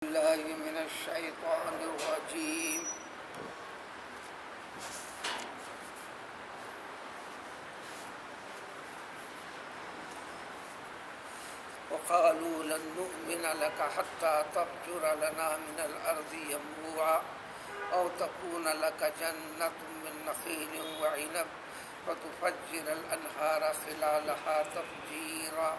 بالله من الشيطان الرجيم وقالوا لن نؤمن لك حتى تفجر لنا من الأرض ينبوعا أو تكون لك جنة من نخيل وعنب فتفجر الأنهار خلالها تفجيرا۔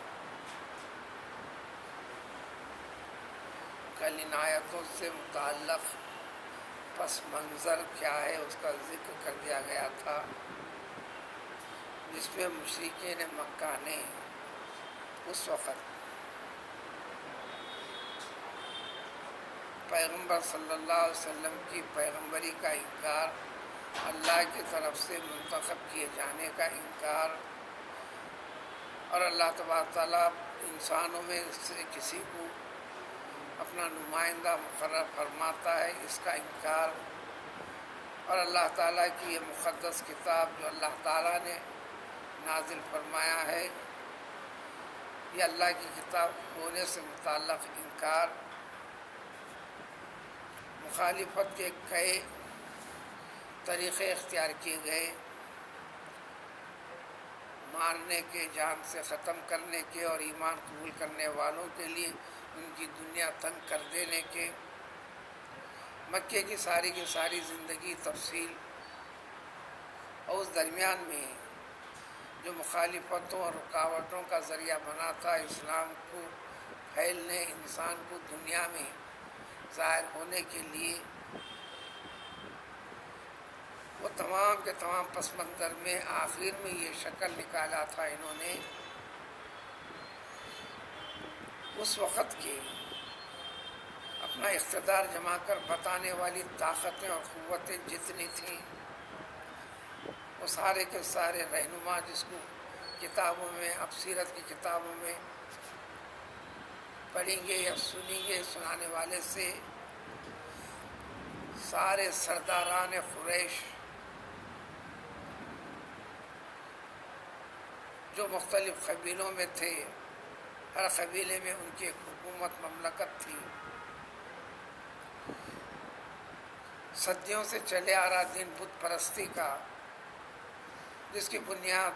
کل ان آیتوں سے متعلق پس منظر کیا ہے اس کا ذکر کر دیا گیا تھا، جس میں مشرکین مکہ نے اس وقت پیغمبر صلی اللہ علیہ وسلم کی پیغمبری کا انکار، اللہ کی طرف سے منتخب کیے جانے کا انکار، اور اللہ تبارک تعالیٰ انسانوں میں سے کسی کو اپنا نمائندہ مقرر فرماتا ہے، اس کا انکار، اور اللہ تعالیٰ کی یہ مقدس کتاب جو اللہ تعالیٰ نے نازل فرمایا ہے، یہ اللہ کی کتاب ہونے سے متعلق انکار، مخالفت کے کئی طریقے اختیار کیے گئے، مارنے کے، جان سے ختم کرنے کے، اور ایمان قبول کرنے والوں کے لیے ان کی دنیا تنگ کر دینے کے، مکے کی ساری زندگی تفصیل، اور اس درمیان میں جو مخالفتوں اور رکاوٹوں کا ذریعہ بنا تھا اسلام کو پھیلنے، انسان کو دنیا میں ظاہر ہونے کے لیے، وہ تمام کے تمام پس منظر میں آخر میں یہ شکل نکالا تھا انہوں نے اس وقت کے اپنا اقتدار جما کر بتانے والی طاقتیں اور قوتیں جتنی تھیں، وہ سارے کے سارے رہنما جس کو کتابوں میں، اب سیرت کی کتابوں میں پڑھیں گے یا سنیں گے سنانے والے سے، سارے سرداران قریش جو مختلف قبیلوں میں تھے، ہر قبیلے میں ان کی ایک حکومت، مملکت تھی، صدیوں سے چلے آ رہا دین بت پرستی کا، جس کی بنیاد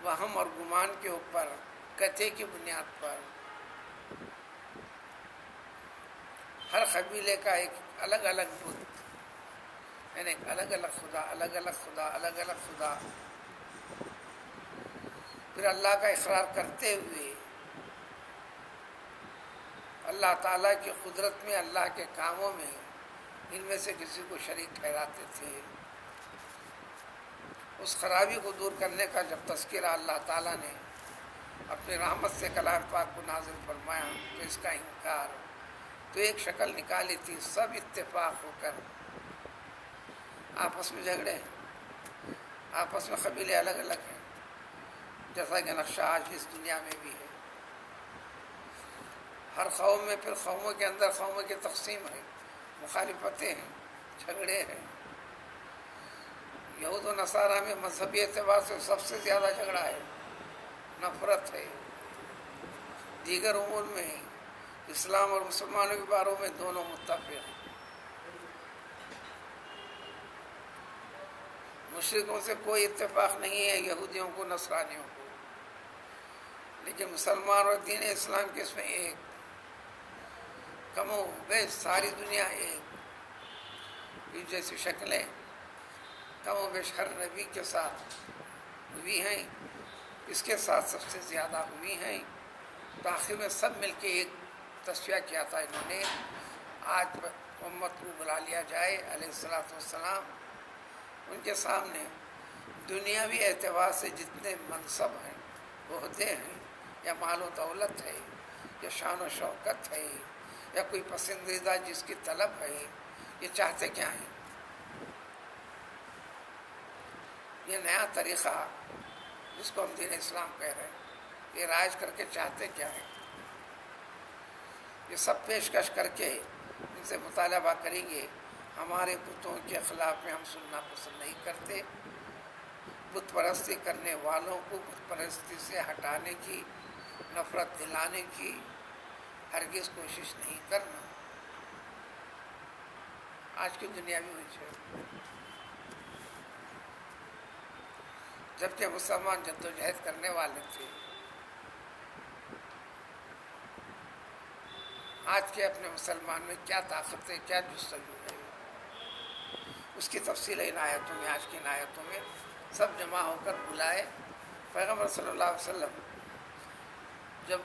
وہم اور گمان کے اوپر، کتے کی بنیاد پر، ہر قبیلے کا ایک الگ الگ بت، یعنی ایک الگ الگ خدا، الگ الگ خدا، الگ الگ خدا، پھر اللہ کا اقرار کرتے ہوئے اللہ تعالیٰ کی قدرت میں، اللہ کے کاموں میں ان میں سے کسی کو شریک ٹھہراتے تھے۔ اس خرابی کو دور کرنے کا جب تذکرہ اللہ تعالیٰ نے اپنی رحمت سے کلام پاک کو نازل فرمایا تو اس کا انکار، تو ایک شکل نکالی تھی، سب اتفاق ہو کر آپس میں جھگڑے ہیں، آپس میں قبیلے الگ الگ ہیں، جیسا کہ نقشہ آج اس دنیا میں بھی ہے۔ ہر قوم میں پھر قوموں کے اندر قوموں کی تقسیم ہے، مخالفتیں ہیں، جھگڑے ہیں۔ یہود و نصارہ میں مذہبی اعتبار سے سب سے زیادہ جھگڑا ہے، نفرت ہے۔ دیگر امور میں اسلام اور مسلمانوں کے باروں میں دونوں متفق ہیں۔ مشرکوں سے کوئی اتفاق نہیں ہے، یہودیوں کو، نصرانیوں کو، لیکن مسلمان اور دین اسلام کے اس میں ایک کم و بیش ساری دنیا ایک جیسی شکلیں کم و بیش ہر نبی کے ساتھ ہوئی ہیں، اس کے ساتھ سب سے زیادہ ہوئی ہیں، تو آخر میں سب مل کے ایک تصفیہ کیا تھا انہوں نے، آج امت کو بلا لیا جائے علیہ السلام، ان کے سامنے دنیاوی اعتبار سے جتنے منصب ہیں، عہدے ہیں، یا مال و دولت ہے، یا شان و شوکت ہے، یا کوئی پسندیدہ جس کی طلب ہے، یہ چاہتے کیا ہیں؟ یہ نیا طریقہ جس کو ہم دین اسلام کہہ رہے ہیں، یہ رائج کر کے چاہتے کیا ہیں؟ یہ سب پیشکش کر کے ان سے مطالبہ کریں گے، ہمارے بتوں کے خلاف میں ہم سننا پسند نہیں کرتے، بت پرستی کرنے والوں کو بت پرستی سے ہٹانے کی، نفرت دلانے کی ہرگز کوشش نہیں کرنا۔ آج کی دنیا میں ہوئی ہے. جبکہ مسلمان جدوجہد کرنے والے تھے. آج کے اپنے مسلمان میں کیا طاقت ہے, کیا جستجو ہے, اس کی تفصیل ان آیتوں میں, آج کی ان آیتوں میں سب جمع ہو کر بلائے. پیغمبر صلی اللہ علیہ وسلم جب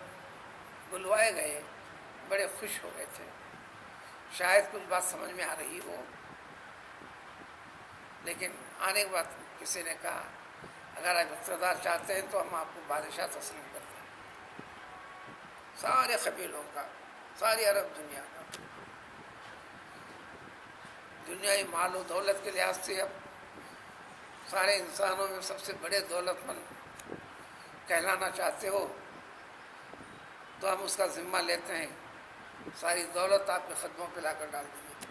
بلوائے گئے بڑے خوش ہو گئے تھے. شاید کچھ بات سمجھ میں آ رہی ہو, لیکن آنے کے بعد کسی نے کہا اگر آپ اقتدار چاہتے ہیں تو ہم آپ کو بادشاہ تسلیم کرتے ہیں, سارے قبیلوں کا, ساری عرب دنیا کا. دنیائی مال و دولت کے لحاظ سے اب سارے انسانوں میں سب سے بڑے دولت مند کہلانا چاہتے ہو تو ہم اس کا ذمہ لیتے ہیں, ساری دولت آپ کے قدموں پہ لا کر ڈال دیں گے.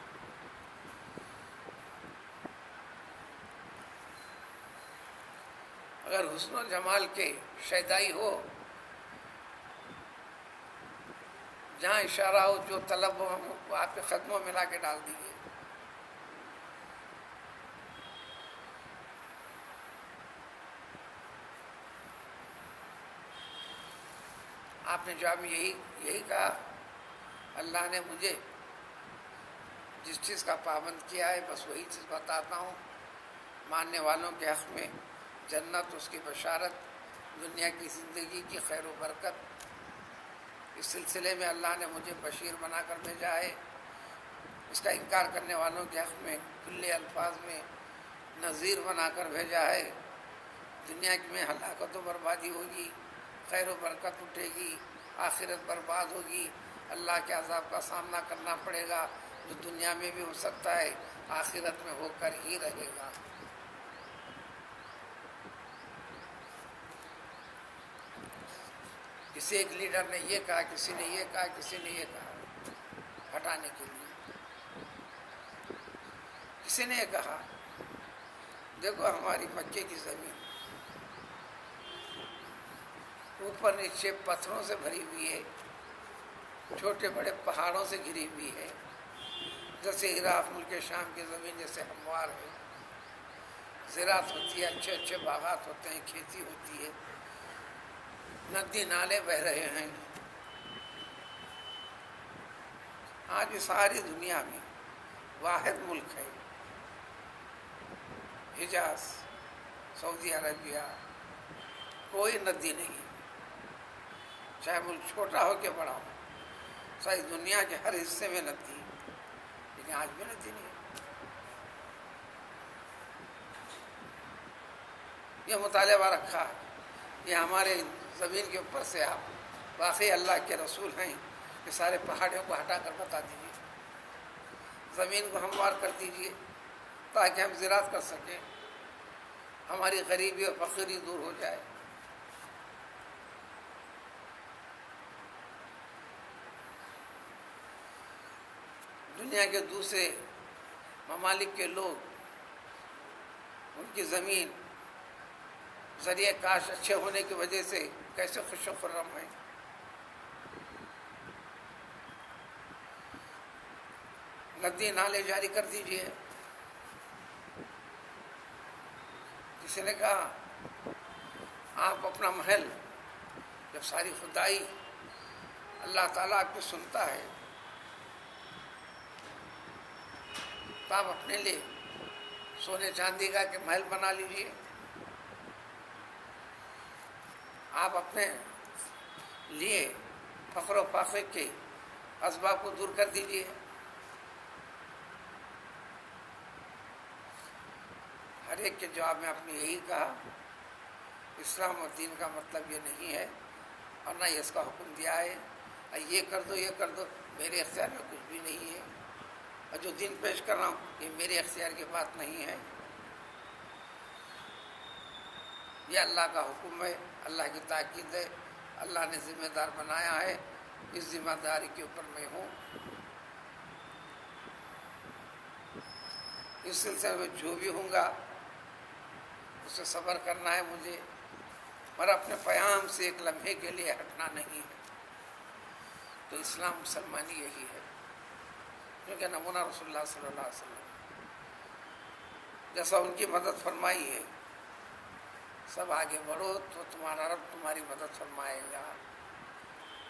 اگر حسن و جمال کے شیدائی ہو, جہاں اشارہ ہو, جو طلب ہو, ہم کو آپ کے قدموں میں لا کے ڈال دیجیے. آپ نے جواب میں یہی کہا, اللہ نے مجھے جس چیز کا پابند کیا ہے بس وہی چیز بتاتا ہوں. ماننے والوں کے حق میں جنت, اس کی بشارت, دنیا کی زندگی کی خیر و برکت. اس سلسلے میں اللہ نے مجھے بشیر بنا کر بھیجا ہے. اس کا انکار کرنے والوں کے حق میں کھلے الفاظ میں نذیر بنا کر بھیجا ہے. دنیا میں ہلاکت و بربادی ہوگی, خیر و برکت اٹھے گی, آخرت برباد ہوگی. اللہ کے عذاب کا سامنا کرنا پڑے گا, جو دنیا میں بھی ہو سکتا ہے آخرت میں ہو کر ہی رہے گا. کسی ایک لیڈر نے یہ کہا, کسی نے یہ کہا, کسی نے یہ کہا ہٹانے کے لیے. کسی نے یہ کہا دیکھو ہماری مکے کی زمین اوپر نیچے پتھروں سے بھری ہوئی ہے, چھوٹے بڑے پہاڑوں سے گھری ہوئی ہے. جیسے عراق ملک شام کی زمین جیسے ہموار ہے, زراعت ہوتی ہے, اچھے اچھے باغات ہوتے ہیں, کھیتی ہوتی ہے, ندی نالے بہ رہے ہیں. آج بھی ساری دنیا میں واحد ملک ہے حجاز, سعودی عربیہ, کوئی ندی نہیں, چاہے ملک چھوٹا ہو کہ بڑا ہو, ساری دنیا کے ہر حصے میں ندی, لیکن آج بھی ندی نہیں ہے. یہ مطالبہ رکھا, یہ ہمارے زمین کے اوپر سے آپ واقعی اللہ کے رسول ہیں, کہ سارے پہاڑیوں کو ہٹا کر بتا دیجیے, زمین کو ہموار کر دیجیے تاکہ ہم زراعت کر سکیں, ہماری غریبی اور فقیری دور ہو جائے. دنیا کے دوسرے ممالک کے لوگ ان کی زمین ذریعہ کاش اچھے ہونے کی وجہ سے کیسے خوش و خرم ہیں. ندی نالے جاری کر دیجیے. کسی نے کہا آپ اپنا محل, جب ساری خدائی اللہ تعالیٰ آپ کو سنتا ہے تو آپ اپنے لیے سونے چاندی کا کہ محل بنا لیجیے. آپ اپنے لیے فخر و فاخر کے اسباب کو دور کر دیجیے. ہر ایک کے جواب میں آپ نے یہی کہا, اسلام اور دین کا مطلب یہ نہیں ہے, اور نہ یہ اس کا حکم دیا ہے یہ کر دو, یہ کر دو. میرے اختیار میں کچھ بھی نہیں ہے, اور جو دین پیش کر رہا ہوں یہ میرے اختیار کی بات نہیں ہے. یہ اللہ کا حکم ہے, اللہ کی تاکید ہے, اللہ نے ذمہ دار بنایا ہے, اس ذمہ داری کے اوپر میں ہوں. اس سلسلے میں جو بھی ہوں گا اسے صبر کرنا ہے مجھے, اور اپنے پیام سے ایک لمحے کے لیے ہٹنا نہیں ہے. تو اسلام مسلمانی یہی ہے. کیونکہ نمونہ رسول اللہ صلی اللہ علیہ وسلم جیسا ان کی مدد فرمائی ہے، سب آگے بڑھو تو تمہارا رب تمہاری مدد فرمائے گا۔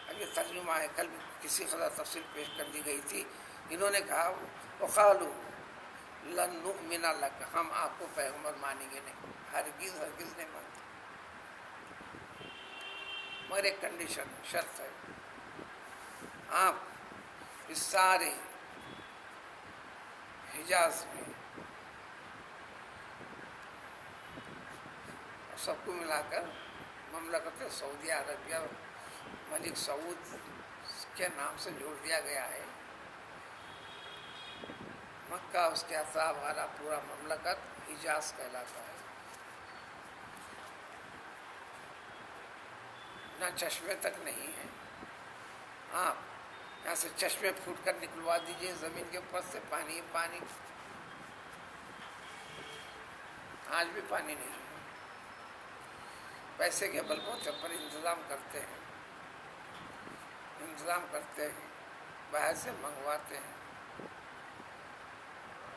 اب یہ ترجمہ ہے، کل بھی کسی قدر تفصیل پیش کر دی گئی تھی۔ انہوں نے کہا وقالوا لن نؤمن لک، ہم آپ کو پیغمبر مانیں گے نہیں، ہرگز ہرگز نہیں مانتے، مگر ایک کنڈیشن ہے، شرط ہے، آپ اس سارے حجاز میں سب کو ملا کر مملکت سعودیہ عربیہ ملک سعود کے نام سے جوڑ دیا گیا ہے۔ مکہ اس کے اطراف والا پورا مملکت حجاز کہلاتا ہے۔ نہ چشمے تک نہیں ہے، آپ یہاں سے چشمے پھوٹ کر نکلوا دیجئے زمین کے اوپر سے، پانی پانی، آج بھی پانی نہیں ہے۔ پیسے کے بل بوتے پر انتظام کرتے ہیں، باہر سے منگواتے ہیں،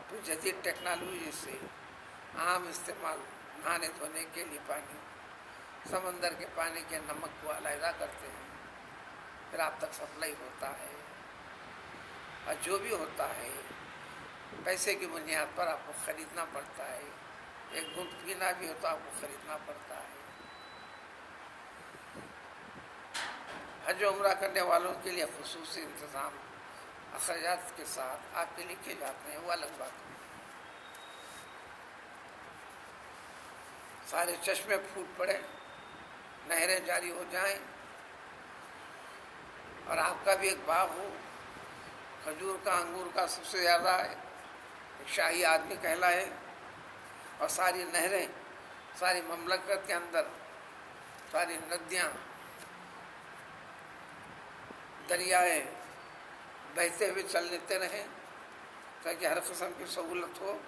تو جدید ٹیکنالوجی سے عام استعمال، نہانے دھونے کے لیے پانی، سمندر کے پانی کے نمک کو علیحدہ کرتے ہیں، پھر آپ تک سپلائی ہوتا ہے، اور جو بھی ہوتا ہے پیسے کی بنیاد پر آپ کو خریدنا پڑتا ہے، ایک گھونٹ پینا بھی ہو تو آپ کو خریدنا پڑتا ہے۔ حج و عمرہ کرنے والوں کے لیے خصوصی انتظام اخراجات کے ساتھ آپ کے لیے کیے جاتے ہیں، وہ الگ بات ہے۔ سارے چشمے پھوٹ پڑے، نہریں جاری ہو جائیں، اور آپ کا بھی ایک باغ ہو، کھجور کا انگور کا سب سے زیادہ ہے، ایک شاہی آدمی کہلائے، اور ساری نہریں ساری مملکت کے اندر، ساری ندیاں دریائے بہتے ہوئے چل لیتے رہیں تاکہ ہر قسم کی سہولت ہو۔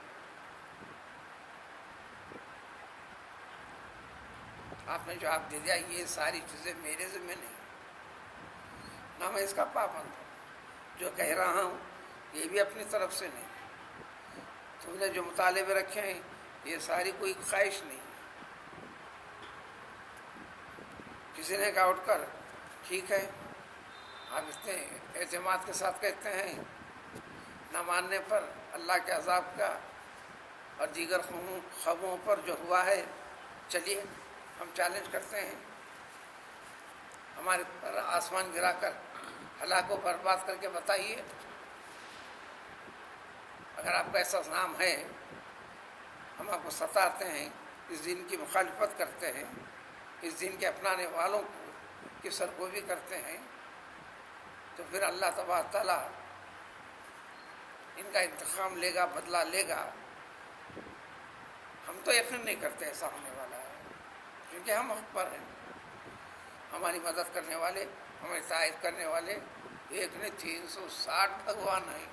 آپ نے جواب دے دیا یہ ساری چیزیں میرے ذمہ نہیں، نہ میں اس کا پابند ہوں، جو کہہ رہا ہوں یہ بھی اپنی طرف سے نہیں، تم نے جو مطالبے رکھے ہیں یہ ساری کوئی خواہش نہیں۔ کسی نے کہا اٹھ کر ٹھیک ہے، آپ اتنے اعتماد کے ساتھ کہتے ہیں نہ ماننے پر اللہ کے عذاب کا اور دیگر خبروں پر جو ہوا ہے، چلیے ہم چیلنج کرتے ہیں، ہمارے پر آسمان گرا کر ہلاک و برباد کر کے بتائیے، اگر آپ کا ایسا نام ہے، ہم آپ کو ستاتے ہیں، اس دین کی مخالفت کرتے ہیں، اس دین کے اپنانے والوں کی سرکوبی کرتے ہیں، تو پھر اللہ تبارک تعالیٰ ان کا انتقام لے گا، بدلہ لے گا۔ ہم تو یقین نہیں کرتے ایسا ہونے والا ہے، کیونکہ ہم حق پر ہیں، ہماری مدد کرنے والے، ہماری تائید کرنے والے ایک نے 360 بھگوان ہیں،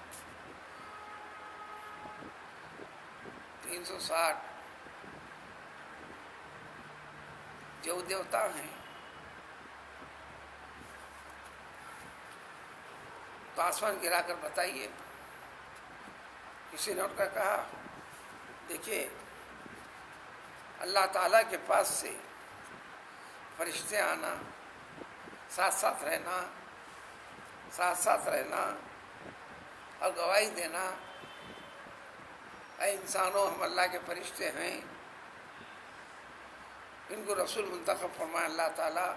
360 دیوتا ہیں۔ تو آسمان گرا کر بتائیے۔ کسی نے اٹھ کر کہا دیکھیے اللہ تعالیٰ کے پاس سے فرشتے آنا، ساتھ ساتھ رہنا اور گواہی دینا، اے انسانوں ہم اللہ کے فرشتے ہیں، ان کو رسول منتخب فرمائے اللہ تعالیٰ،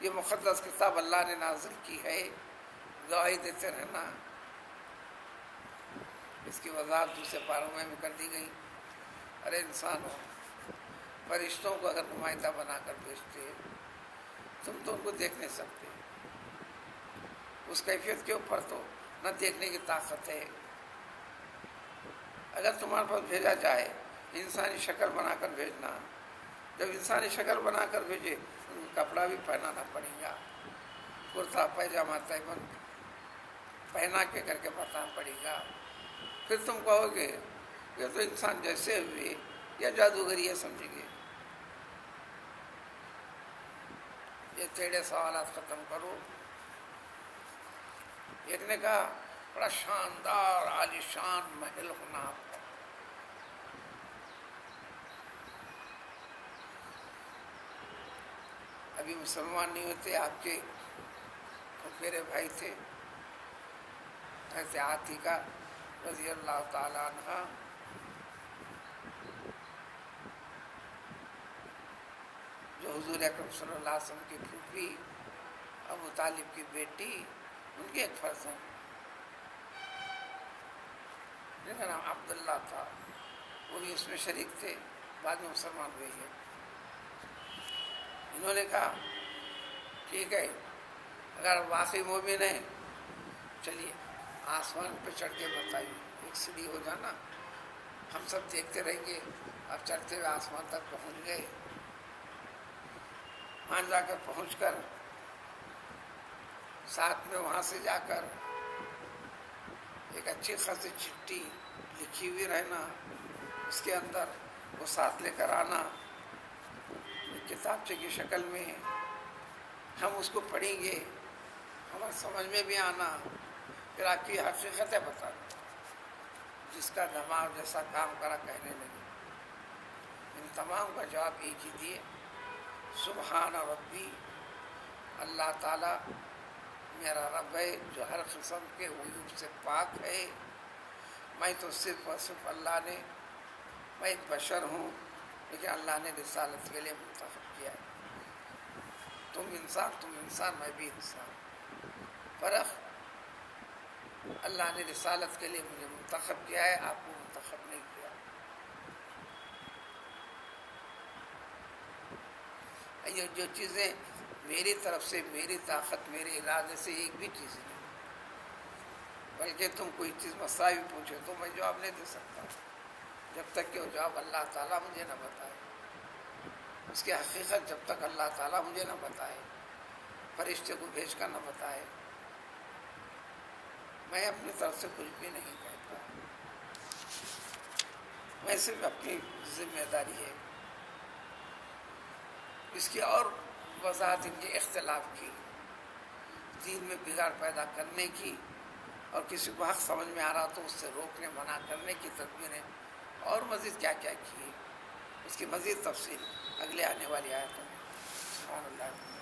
یہ مقدس کتاب اللہ نے نازل کی ہے، گواہی دیتے رہنا۔ اس کی وضاحت دوسرے پاروں میں بھی کر دی گئی۔ ارے انسانوں، فرشتوں کو اگر نمائندہ بنا کر بھیجتے، تم تو ان کو دیکھ نہیں سکتے، اس کیفیت کے اوپر تو نہ دیکھنے کی طاقت ہے۔ اگر تمہارے پاس بھیجا جائے انسانی شکل بنا کر بھیجنا، جب انسانی شکل بنا کر بھیجے ان کو کپڑا بھی پہنانا پڑے گا، کرتا پائجامہ تیبند پہنا کے کر کے بتانا پڑے گا، پھر تم کہو گے یہ تو انسان جیسے ہوئے یا جادوگری ہے، سمجھے گے۔ یہ ٹیڑھے سوالات ختم کرو۔ ایک نے کہا بڑا شاندار عالیشان محل ہونا آپ کا. ابھی مسلمان نہیں ہوتے، آپ کے میرے بھائی تھے حضرت عاتقہ رضی اللہ تعالیٰ عنہ، جو حضور اکرم صلی اللہ علیہ وسلم کی پھوپھی ابو طالب کی بیٹی، ان کے ایک فرزند جن کا نام عبداللہ تھا، وہ بھی اس میں شریک تھے، بعد میں مسلمان ہوئے ہیں. انہوں نے کہا ٹھیک ہے، اگر واقعی مومن ہیں چلیے آسمان پہ چڑھ کے بتائیے، ایک سیڑھی ہو جانا، ہم سب دیکھتے رہیں گے. اب چڑھتے ہوئے آسمان تک پہنچ گئے. وہاں جا کر پہنچ کر ساتھ میں وہاں سے جا کر ایک اچھی خاصی چٹھی لکھی ہوئی رہنا، اس کے اندر وہ ساتھ لے کر آنا ایک کتابچے کی شکل میں. ہم اس کو پڑھیں گے، ہمیں سمجھ میں بھی آنا، پھر آپ کی حقیقتیں بتانا. جس کا دماغ جیسا کام کرا کہنے لگے. ان تمام کا جواب ایک ہی دیے، سبحان ربی، اللہ تعالیٰ میرا رب ہے جو ہر قسم کے عیوب سے پاک ہے. میں تو صرف اور صرف اللہ نے، میں ایک بشر ہوں لیکن اللہ نے رسالت کے لیے منتخب کیا ہے. تم انسان میں بھی انسان. فرق اللہ نے رسالت کے لیے مجھے منتخب کیا ہے، آپ کو منتخب نہیں کیا. یہ جو چیزیں میری طرف سے، میری طاقت، میرے ارادے سے ایک بھی چیز نہیں، بلکہ تم کوئی چیز مسئلہ بھی پوچھو تو میں جواب نہیں دے سکتا جب تک کہ وہ جواب اللہ تعالیٰ مجھے نہ بتائے. اس کی حقیقت جب تک اللہ تعالیٰ مجھے نہ بتائے، فرشتے کو بھیج کر نہ بتائے، میں اپنی طرف سے کچھ بھی نہیں کہتا. میں صرف اپنی ذمہ داری ہے. اس کی اور وضاحت ان کے اختلاف کی، دین میں بگاڑ پیدا کرنے کی، اور کسی کو حق سمجھ میں آ رہا تو اس سے روکنے منع کرنے کی تدبیریں، اور مزید کیا کیا کی، اس کی مزید تفصیل اگلے آنے والی آیتوں میں. سبحان اللہ.